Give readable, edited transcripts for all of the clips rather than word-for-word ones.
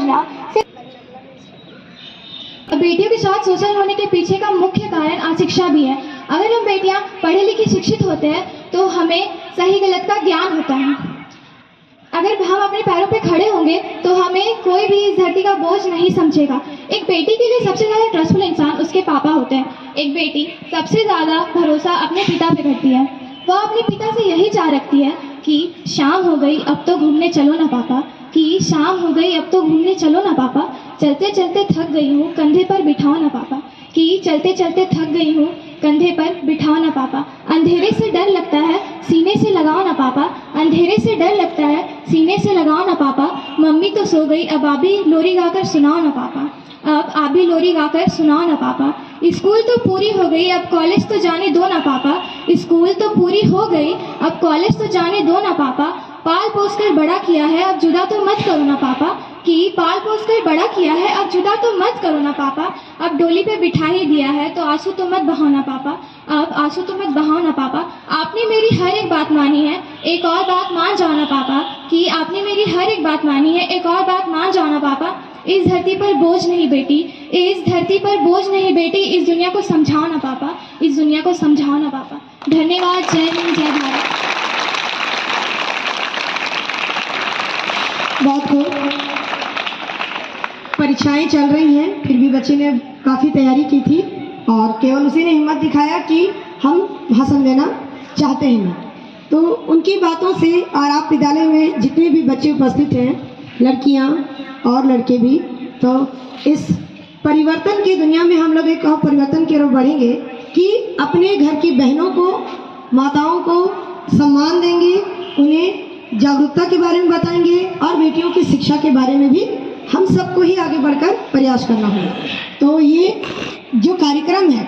होना बेटियों के साथ शोषण होने के पीछे का मुख्य कारण अशिक्षा भी है। अगर हम बेटियां पढ़े लिखे शिक्षित होते हैं तो हमें सही गलत का ज्ञान होता है। अगर हम अपने पैरों पे खड़े होंगे तो हमें कोई भी इस धरती का बोझ नहीं समझेगा। एक बेटी के लिए सबसे ज़्यादा ट्रस्टफुल इंसान उसके पापा होते हैं। एक बेटी सबसे ज़्यादा भरोसा अपने पिता पे करती है। वह अपने पिता से यही चाह रखती है कि शाम हो गई अब तो घूमने चलो ना पापा, कि शाम हो गई अब तो घूमने चलो ना पापा, चलते चलते थक गई हूँ कंधे पर बिठाओ ना पापा, कि चलते चलते थक गई हूँ कंधे पर बिठाओ ना पापा, अंधेरे से डर लगता है सीने से लगाओ ना पापा, अंधेरे से डर लगता है सीने से लगाओ ना पापा, मम्मी तो सो गई अब आप भी लोरी गाकर सुनाओ ना पापा, अब आप भी लोरी गाकर सुनाओ ना पापा, स्कूल तो पूरी हो गई अब कॉलेज तो जाने दो ना पापा, स्कूल तो पूरी हो गई अब कॉलेज तो जाने दो ना पापा, पाल पोस कर बड़ा किया है अब जुदा तो मत करो ना पापा, कि पाल पोस कर बड़ा किया है अब जुदा तो मत करो ना पापा, अब डोली पे बिठा ही दिया है तो आंसू तो मत बहाओ ना पापा, अब आंसू तो मत बहाओ ना पापा, आपने मेरी हर एक बात मानी है एक और बात मान जाओ ना पापा, कि आपने मेरी हर एक बात मानी है एक और बात मान जाओ ना पापा, इस धरती पर बोझ नहीं बेटी, इस धरती पर बोझ नहीं बेटी, इस दुनिया को समझाओ ना पापा, इस दुनिया को समझाओ ना पापा। धन्यवाद। जय हिंद, जय भारत। बहुत खूब। परीक्षाएं चल रही हैं, फिर भी बच्चे ने काफ़ी तैयारी की थी और केवल उसी ने हिम्मत दिखाया कि हम भाषण देना चाहते हैं। तो उनकी बातों से और आप विद्यालय में जितने भी बच्चे उपस्थित हैं, लड़कियां और लड़के भी, तो इस परिवर्तन की दुनिया में हम लोग एक और परिवर्तन की ओर बढ़ेंगे कि अपने घर की बहनों को, माताओं को सम्मान देंगे, उन्हें जागरूकता के बारे में बताएंगे और बेटियों की शिक्षा के बारे में भी हम सबको ही आगे बढ़कर प्रयास करना होगा। तो ये जो कार्यक्रम है,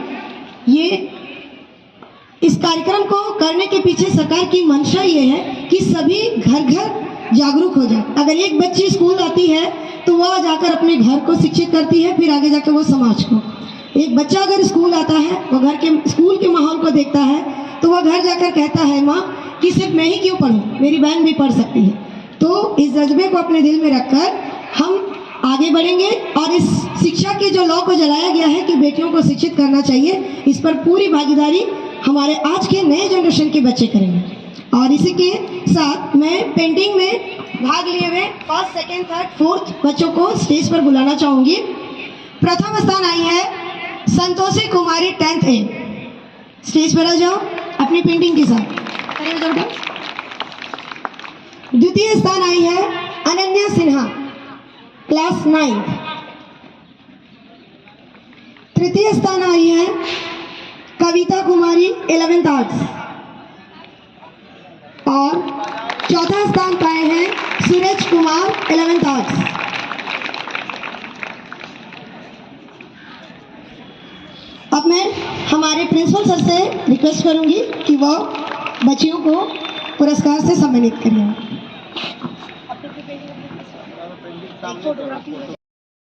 ये इस कार्यक्रम को करने के पीछे सरकार की मंशा ये है कि सभी घर घर जागरूक हो जाए। अगर एक बच्ची स्कूल आती है तो वह जाकर अपने घर को शिक्षित करती है, फिर आगे जाकर वो समाज को। एक बच्चा अगर स्कूल आता है, वो घर के स्कूल के माहौल को देखता है तो वह घर जाकर कहता है माँ कि सिर्फ मैं ही क्यों पढ़ूं, मेरी बहन भी पढ़ सकती है। तो इस जज्बे को अपने दिल में रखकर हम आगे बढ़ेंगे और इस शिक्षा के जो लॉ को जलाया गया है कि बेटियों को शिक्षित करना चाहिए, इस पर पूरी भागीदारी हमारे आज के नए जनरेशन के बच्चे करेंगे। और इसी के साथ मैं पेंटिंग में भाग लिए हुए फर्स्ट, सेकेंड, थर्ड, फोर्थ बच्चों को स्टेज पर बुलाना चाहूँगी। प्रथम स्थान आई है संतोषी कुमारी 10th A। स्टेज पर आ जाओ अपनी पेंटिंग के साथ। द्वितीय स्थान आई है अनन्या सिन्हा, क्लास 9th। तृतीय स्थान आई है कविता कुमारी 11th आर्ट्स और चौथा स्थान पाए हैं सूरज कुमार 11th आर्ट्स। अब मैं हमारे प्रिंसिपल सर से रिक्वेस्ट करूंगी कि वह बच्चियों को पुरस्कार से सम्मानित करें।